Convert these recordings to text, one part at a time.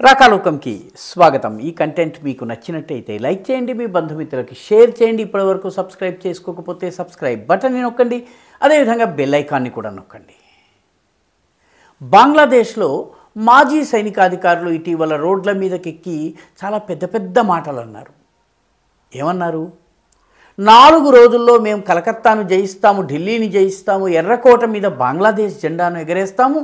రాకాలోకంకి స్వాగతం. ఈ కంటెంట్ మీకు నచ్చినట్టయితే లైక్ చేయండి, మీ బంధుమిత్రులకి షేర్ చేయండి. ఇప్పటివరకు సబ్స్క్రైబ్ చేసుకోకపోతే సబ్స్క్రైబ్ బటన్ని నొక్కండి, అదేవిధంగా బెల్ ఐకాన్ని కూడా నొక్కండి. బంగ్లాదేశ్లో మాజీ సైనికాధికారులు ఇటీవల రోడ్ల మీదకెక్కి చాలా పెద్ద పెద్ద మాటలు అన్నారు. ఏమన్నారు? 4 రోజుల్లో మేము కలకత్తాను జయిస్తాము, ఢిల్లీని జయిస్తాము, ఎర్రకోట మీద బంగ్లాదేశ్ జెండాను ఎగరేస్తాము,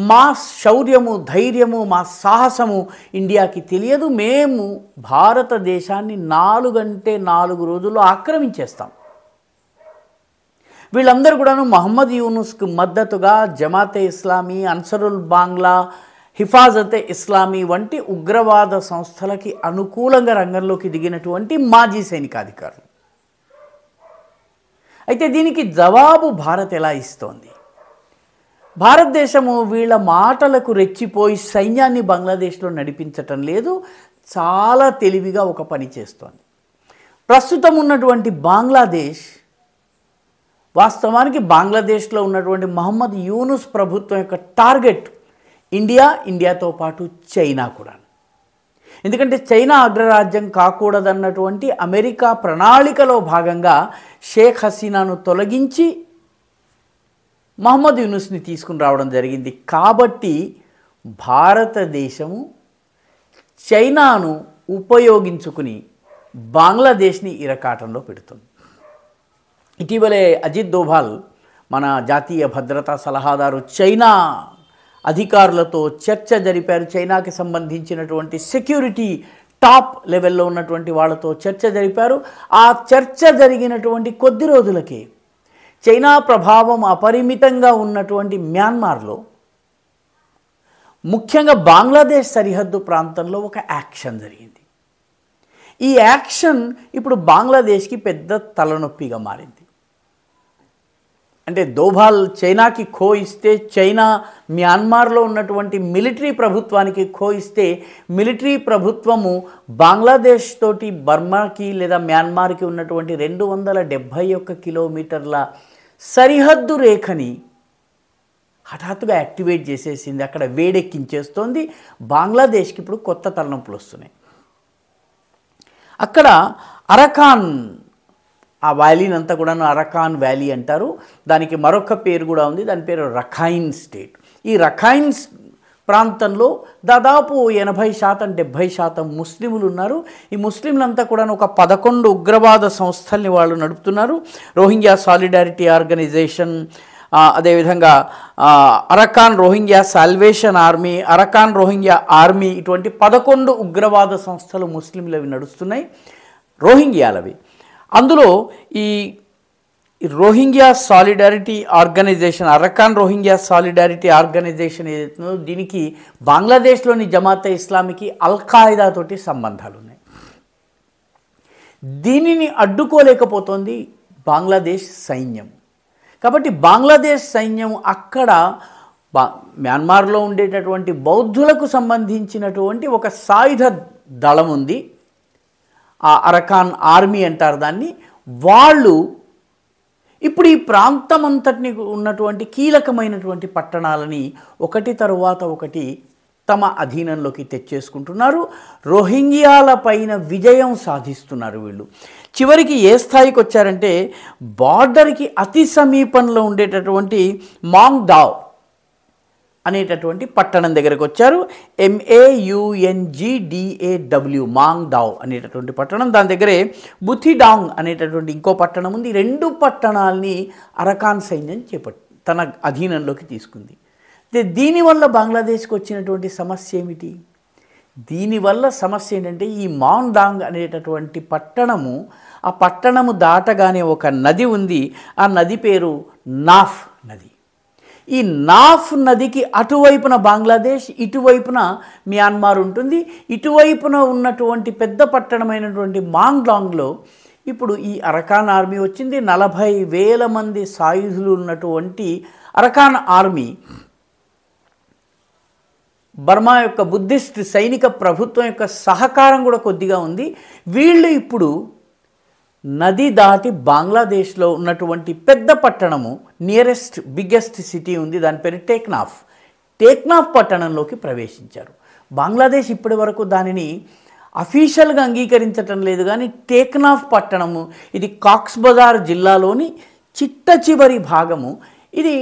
మా శౌర్యము, ధైర్యము, మా సాహసము ఇండియాకి తెలియదు, మేము భారతదేశాన్ని 4 రోజుల్లో ఆక్రమించేస్తాం. వీళ్ళందరూ కూడాను మహమ్మద్ యూనుస్కు మద్దతుగా జమాతే ఇస్లామీ, అన్సరుల్ బాంగ్లా, హిఫాజతే ఇస్లామీ వంటి ఉగ్రవాద సంస్థలకి అనుకూలంగా రంగంలోకి దిగినటువంటి మాజీ సైనికాధికారులు. అయితే దీనికి జవాబు భారత్ ఎలా ఇస్తోంది? భారతదేశము వీళ్ళ మాటలకు రెచ్చిపోయి సైన్యాన్ని బంగ్లాదేశ్లో నడిపించటం లేదు, చాలా తెలివిగా ఒక పని చేస్తోంది. ప్రస్తుతం ఉన్నటువంటి బంగ్లాదేశ్ వాస్తవానికి బంగ్లాదేశ్లో ఉన్నటువంటి మహమ్మద్ యూనుస్ ప్రభుత్వం యొక్క టార్గెట్ ఇండియాతో పాటు చైనా కూడా. ఎందుకంటే చైనా అగ్రరాజ్యం కాకూడదన్నటువంటి అమెరికా ప్రణాళికలో భాగంగా షేక్ హసీనాను తొలగించి మహమ్మద్ యూనుస్ని తీసుకుని రావడం జరిగింది. కాబట్టి భారతదేశము చైనాను ఉపయోగించుకుని బంగ్లాదేశ్ని ఇరకాటంలో పెడుతుంది. ఇటీవలే అజిత్ దోభాల్, మన జాతీయ భద్రతా సలహాదారు, చైనా అధికారులతో చర్చ జరిపారు. చైనాకి సంబంధించినటువంటి సెక్యూరిటీ టాప్ లెవెల్లో ఉన్నటువంటి వాళ్ళతో చర్చ జరిపారు. ఆ చర్చ జరిగినటువంటి కొద్ది రోజులకే చైనా ప్రభావం అపరిమితంగా ఉన్నటువంటి మ్యాన్మార్లో, ముఖ్యంగా బంగ్లాదేశ్ సరిహద్దు ప్రాంతంలో ఒక యాక్షన్ జరిగింది. ఈ యాక్షన్ ఇప్పుడు బంగ్లాదేశ్కి పెద్ద తలనొప్పిగా మారింది. అంటే దోభాల్ చైనాకి ఖో ఇస్తే, చైనా మ్యాన్మార్లో ఉన్నటువంటి మిలిటరీ ప్రభుత్వానికి ఖో ఇస్తే, మిలిటరీ ప్రభుత్వము బంగ్లాదేశ్ తోటి బర్మాకి లేదా మ్యాన్మార్కి ఉన్నటువంటి 271 కిలోమీటర్ల సరిహద్దు రేఖని హఠాత్తుగా యాక్టివేట్ చేసేసింది. అక్కడ వేడెక్కించేస్తోంది. బంగ్లాదేశ్కి ఇప్పుడు కొత్త తలనొప్పులు వస్తున్నాయి. అక్కడ అరకాన్, ఆ వ్యాలీని అంతా కూడా అరకాన్ వ్యాలీ అంటారు. దానికి మరొక పేరు కూడా ఉంది, దాని పేరు రఖైన్ స్టేట్. ఈ రఖైన్ ప్రాంతంలో దాదాపు 80% 70% ముస్లింలు ఉన్నారు. ఈ ముస్లింలంతా కూడా ఒక 11 ఉగ్రవాద సంస్థల్ని వాళ్ళు నడుపుతున్నారు. రోహింగ్యా సాలిడారిటీ ఆర్గనైజేషన్, అదేవిధంగా Arakan Rohingya Salvation Army, Arakan Rohingya Army, ఇటువంటి 11 ఉగ్రవాద సంస్థలు ముస్లింలవి నడుస్తున్నాయి, రోహింగ్యాలవి. అందులో ఈ Rohingya Solidarity Organisation, Arakan Rohingya Solidarity Organisation ఏదైతుందో దీనికి బంగ్లాదేశ్లోని జమాతే ఇస్లామీకి అల్ఖాయిదా తోటి సంబంధాలు ఉన్నాయి. దీనిని అడ్డుకోలేకపోతోంది బంగ్లాదేశ్ సైన్యం. కాబట్టి బంగ్లాదేశ్ సైన్యం అక్కడ మ్యాన్మార్లో ఉండేటటువంటి బౌద్ధులకు సంబంధించినటువంటి ఒక సాయుధ దళం ఉంది, ఆ అరకాన్ ఆర్మీ అంటారు దాన్ని. వాళ్ళు ఇప్పుడు ఈ ప్రాంతం అంతటిని ఉన్నటువంటి కీలకమైనటువంటి పట్టణాలని ఒకటి తరువాత ఒకటి తమ అధీనంలోకి తెచ్చేసుకుంటున్నారు. రోహింగ్యాల పైన విజయం సాధిస్తున్నారు వీళ్ళు. చివరికి ఏ స్థాయికి వచ్చారంటే, బార్డర్కి అతి సమీపంలో ఉండేటటువంటి మాంగ్ దావ్ అనేటటువంటి పట్టణం దగ్గరకు వచ్చారు. MAUNGDAW, మాంగ్ దావ్ అనేటటువంటి పట్టణం. దాని దగ్గరే బుథిడాంగ్ అనేటటువంటి ఇంకో పట్టణం ఉంది. 2 పట్టణాలని అరకాన్ సైన్యం తన అధీనంలోకి తీసుకుంది. దీనివల్ల బంగ్లాదేశ్కి వచ్చినటువంటి సమస్య ఏమిటి? దీనివల్ల సమస్య ఏంటంటే, ఈ మాంగ్ దాంగ్ అనేటటువంటి పట్టణము, ఆ పట్టణము దాటగానే ఒక నది ఉంది. ఆ నది పేరు నాఫ్ నది. ఈ నాఫ్ నదికి అటువైపున బంగ్లాదేశ్, ఇటువైపున మ్యాన్మార్ ఉంటుంది. ఇటువైపున ఉన్నటువంటి పెద్ద పట్టణమైనటువంటి మాంగ్ దాంగ్లో ఇప్పుడు ఈ అరకాన్ ఆర్మీ వచ్చింది. 40,000 మంది సాయుధులు ఉన్నటువంటి అరకాన్ ఆర్మీ బర్మా యొక్క బుద్ధిస్ట్ సైనిక ప్రభుత్వం యొక్క సహకారం కూడా కొద్దిగా ఉంది. వీళ్ళు ఇప్పుడు నది దాటి బంగ్లాదేశ్లో ఉన్నటువంటి పెద్ద పట్టణము, బిగ్గెస్ట్ సిటీ ఉంది, దాని పేరు టేక్నాఫ్ పట్టణంలోకి ప్రవేశించారు. బంగ్లాదేశ్ ఇప్పటి వరకు దానిని అఫీషియల్గా అంగీకరించటం లేదు. కానీ టేక్నాఫ్ పట్టణము, ఇది కాక్స్ బజార్ జిల్లాలోని చిట్ట చివరి భాగము. ఇది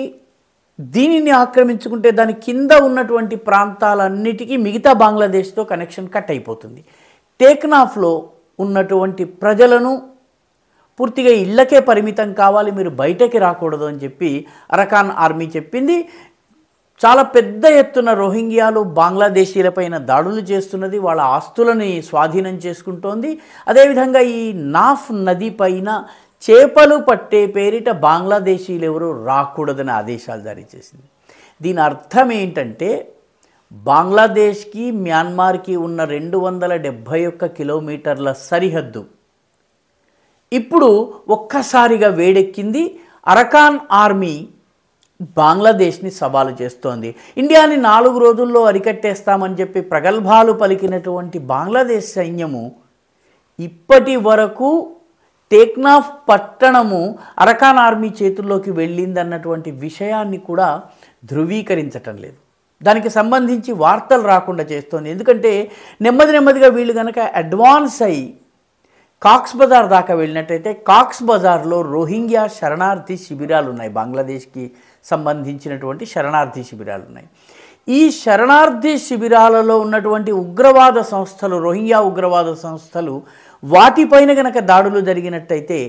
దీనిని ఆక్రమించుకుంటే దాని కింద ఉన్నటువంటి ప్రాంతాలన్నిటికీ మిగతా బంగ్లాదేశ్తో కనెక్షన్ కట్ అయిపోతుంది. టేక్నాఫ్లో ఉన్నటువంటి ప్రజలను పూర్తిగా ఇళ్ళకే పరిమితం కావాలి, మీరు బయటకి రాకూడదు అని చెప్పి అరకాన్ ఆర్మీ చెప్పింది. చాలా పెద్ద ఎత్తున రోహింగ్యాలు బంగ్లాదేశీలపైన దాడులు చేస్తున్నది, వాళ్ళ ఆస్తులని స్వాధీనం చేసుకుంటోంది. అదేవిధంగా ఈ నాఫ్ నది పైన చేపలు పట్టే పేరిట బంగ్లాదేశీలు ఎవరు రాకూడదని ఆదేశాలు జారీ చేసింది. దీని అర్థం ఏంటంటే బంగ్లాదేశ్కి మ్యాన్మార్కి ఉన్న 271 కిలోమీటర్ల సరిహద్దు ఇప్పుడు ఒక్కసారిగా వేడెక్కింది. అరకాన్ ఆర్మీ బంగ్లాదేశ్ని సవాలు చేస్తోంది. ఇండియాని 4 రోజుల్లో అరికట్టేస్తామని చెప్పి ప్రగల్భాలు పలికినటువంటి బంగ్లాదేశ్ సైన్యము ఇప్పటి వరకు టేక్నాఫ్ పట్టణము అరకాన్ ఆర్మీ చేతుల్లోకి వెళ్ళిందన్నటువంటి విషయాన్ని కూడా ధృవీకరించటం లేదు. దానికి సంబంధించి వార్తలు రాకుండా చేస్తోంది. ఎందుకంటే నెమ్మదిగా వీళ్ళు కనుక అడ్వాన్స్ అయ్యి కాక్స్ బజార్ దాకా వెళ్ళినట్టయితే కాక్స్ బజార్లో రోహింగ్యా శరణార్థి శిబిరాలు ఉన్నాయి, బంగ్లాదేశ్కి సంబంధించినటువంటి శరణార్థి శిబిరాలు ఉన్నాయి. ఈ శరణార్థి శిబిరాలలో ఉన్నటువంటి ఉగ్రవాద సంస్థలు, రోహింగ్యా ఉగ్రవాద సంస్థలు, వాటిపైన కనుక దాడులు జరిగినట్టయితే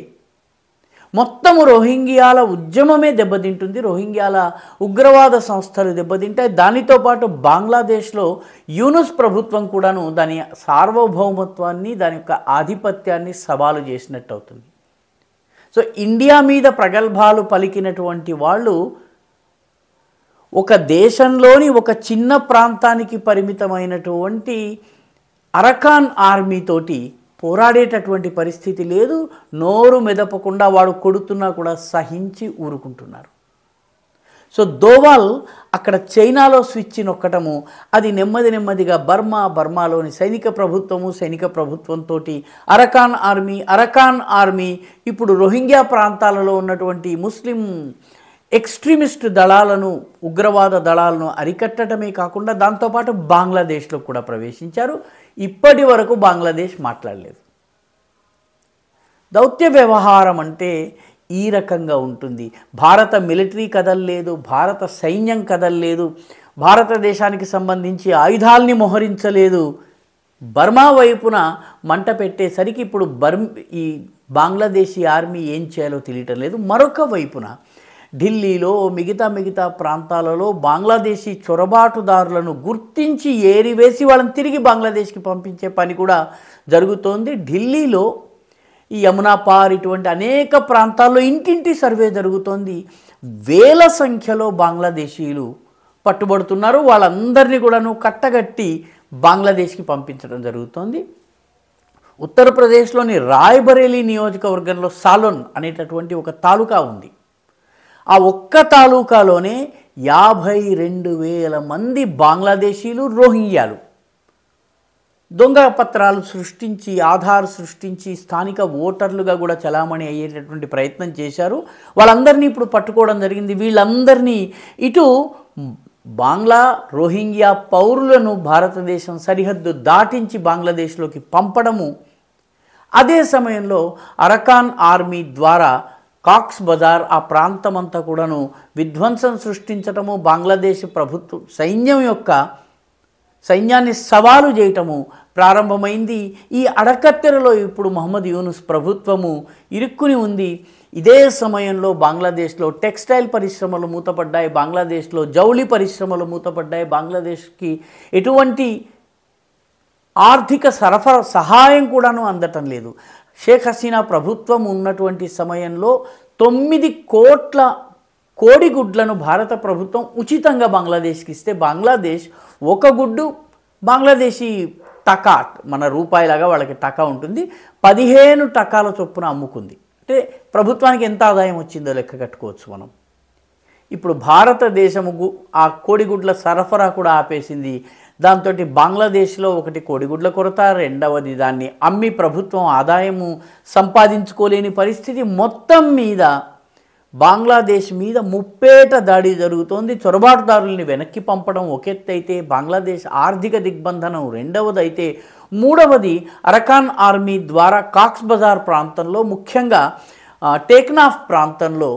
మొత్తము రోహింగ్యాల ఉద్యమమే దెబ్బతింటుంది, రోహింగ్యాల ఉగ్రవాద సంస్థలు దెబ్బతింటాయి. దానితో పాటు బంగ్లాదేశ్లో యూనుస్ ప్రభుత్వం కూడాను దాని సార్వభౌమత్వాన్ని, దాని యొక్క ఆధిపత్యాన్ని సవాలు చేసినట్టు అవుతుంది. సో ఇండియా మీద ప్రగల్భాలు పలికినటువంటి వాళ్ళు ఒక దేశంలోని ఒక చిన్న ప్రాంతానికి పరిమితమైనటువంటి అరకాన్ ఆర్మీతోటి పోరాడేటటువంటి పరిస్థితి లేదు. నోరు మెదపకుండా వాడు కొడుతున్నా కూడా సహించి ఊరుకుంటున్నారు. సో దోవాల్ అక్కడ చైనాలో స్విచ్ నొక్కటము, అది నెమ్మదిగా బర్మాలోని సైనిక ప్రభుత్వంతో అరకాన్ ఆర్మీ ఇప్పుడు రోహింగ్యా ప్రాంతాలలో ఉన్నటువంటి ముస్లిం ఎక్స్ట్రీమిస్ట్ దళాలను, ఉగ్రవాద దళాలను అరికట్టడమే కాకుండా దాంతోపాటు బంగ్లాదేశ్లో కూడా ప్రవేశించారు. ఇప్పటి వరకు బంగ్లాదేశ్ మాట్లాడలేదు. దౌత్య వ్యవహారం అంటే ఈ రకంగా ఉంటుంది. భారత మిలిటరీ కదలలేదు, భారత సైన్యం కదలలేదు, భారతదేశానికి సంబంధించి ఆయుధాల్ని మోహరించలేదు. బర్మా వైపున మంట పెట్టేసరికి ఇప్పుడు ఈ బంగ్లాదేశీ ఆర్మీ ఏం చేయాలో తెలియటం లేదు. మరొక వైపున ఢిల్లీలో మిగతా ప్రాంతాలలో బంగ్లాదేశీ చొరబాటుదారులను గుర్తించి ఏరివేసి వాళ్ళని తిరిగి బంగ్లాదేశ్కి పంపించే పని కూడా జరుగుతోంది. ఢిల్లీలో ఈ యమునా పార్ ఇటువంటి అనేక ప్రాంతాల్లో ఇంటింటి సర్వే జరుగుతోంది. వేల సంఖ్యలో బంగ్లాదేశీయులు పట్టుబడుతున్నారు. వాళ్ళందరినీ కూడాను కట్టగట్టి బంగ్లాదేశ్కి పంపించడం జరుగుతోంది. ఉత్తరప్రదేశ్లోని రాయ్బరేలీ నియోజకవర్గంలో సాలోన్ అనేటటువంటి ఒక తాలూకా ఉంది. ఆ ఒక్క తాలూకాలోనే 52,000 మంది బంగ్లాదేశీలు, రోహింగ్యాలు దొంగ పత్రాలు సృష్టించి, ఆధార్ సృష్టించి స్థానిక ఓటర్లుగా కూడా చలామణి అయ్యేటటువంటి ప్రయత్నం చేశారు. వాళ్ళందరినీ ఇప్పుడు పట్టుకోవడం జరిగింది. వీళ్ళందరినీ ఇటు బంగ్లా రోహింగ్యా పౌరులను భారతదేశం సరిహద్దు దాటించి బంగ్లాదేశ్లోకి పంపడము, అదే సమయంలో అరకాన్ ఆర్మీ ద్వారా కాక్స్ బజార్ ఆ ప్రాంతమంతా కూడాను విధ్వంసం సృష్టించటము, బంగ్లాదేశ్ ప్రభుత్వ సైన్యాన్ని సవాలు చేయటము ప్రారంభమైంది. ఈ అడకత్తెరలో ఇప్పుడు మహమ్మద్ యూనుస్ ప్రభుత్వము ఇరుక్కుని ఉంది. ఇదే సమయంలో బంగ్లాదేశ్లో టెక్స్టైల్ పరిశ్రమలు మూతపడ్డాయి, బంగ్లాదేశ్లో జౌళి పరిశ్రమలు మూతపడ్డాయి. బంగ్లాదేశ్కి ఎటువంటి ఆర్థిక సరఫరా సహాయం కూడాను అందటం లేదు. షేక్ హసీనా ప్రభుత్వం ఉన్నటువంటి సమయంలో 9 కోట్ల కోడిగుడ్లను భారత ప్రభుత్వం ఉచితంగా బంగ్లాదేశ్కి ఇస్తే బంగ్లాదేశ్ ఒక గుడ్డు బంగ్లాదేశీ టకా, మన రూపాయిలాగా వాళ్ళకి టకా ఉంటుంది, 15 టకాల చొప్పున అమ్ముకుంది. అంటే ప్రభుత్వానికి ఎంత ఆదాయం వచ్చిందో లెక్క కట్టుకోవచ్చు మనం. ఇప్పుడు భారతదేశము ఆ కోడిగుడ్ల సరఫరా కూడా ఆపేసింది. దాంతో బంగ్లాదేశ్లో ఒకటి కోడిగుడ్ల కొరత, రెండవది దాన్ని అమ్మి ప్రభుత్వం ఆదాయము సంపాదించుకోలేని పరిస్థితి. మొత్తం మీద బంగ్లాదేశ్ మీద ముప్పేట దాడి జరుగుతోంది. చొరబాటుదారుల్ని వెనక్కి పంపడం ఒక ఎత్తు అయితే, బంగ్లాదేశ్ ఆర్థిక దిగ్బంధనం రెండవదైతే, మూడవది అరకాన్ ఆర్మీ ద్వారా కాక్స్ బజార్ ప్రాంతంలో, ముఖ్యంగా టేక్నాఫ్ ప్రాంతంలో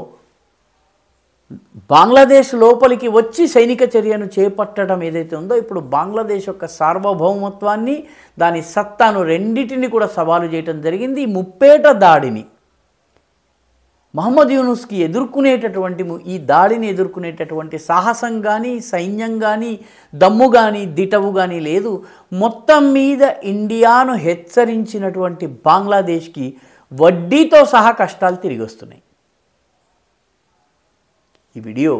బంగ్లాదేశ్ లోపలికి వచ్చి సైనిక చర్యను చేపట్టడం ఏదైతే ఉందో, ఇప్పుడు బంగ్లాదేశ్ యొక్క సార్వభౌమత్వాన్ని, దాని సత్తాను రెండింటిని కూడా సవాలు చేయడం జరిగింది. ముప్పేట దాడిని మహమ్మద్ యూనుస్కి ఎదుర్కొనేటటువంటి, ఈ దాడిని ఎదుర్కొనేటటువంటి సాహసం కానీ, సైన్యం కానీ, దమ్ము కానీ, దిటవు కానీ లేదు. మొత్తం మీద ఇండియాను హెచ్చరించినటువంటి బంగ్లాదేశ్కి వడ్డీతో సహా కష్టాలు తిరిగి వస్తున్నాయి. ఈ వీడియో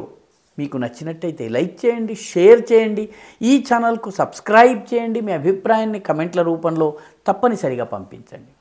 మీకు నచ్చినట్టయితే లైక్ చేయండి, షేర్ చేయండి, ఈ ఛానల్కు సబ్స్క్రైబ్ చేయండి. మీ అభిప్రాయాన్ని కమెంట్ల రూపంలో తప్పనిసరిగా పంపించండి.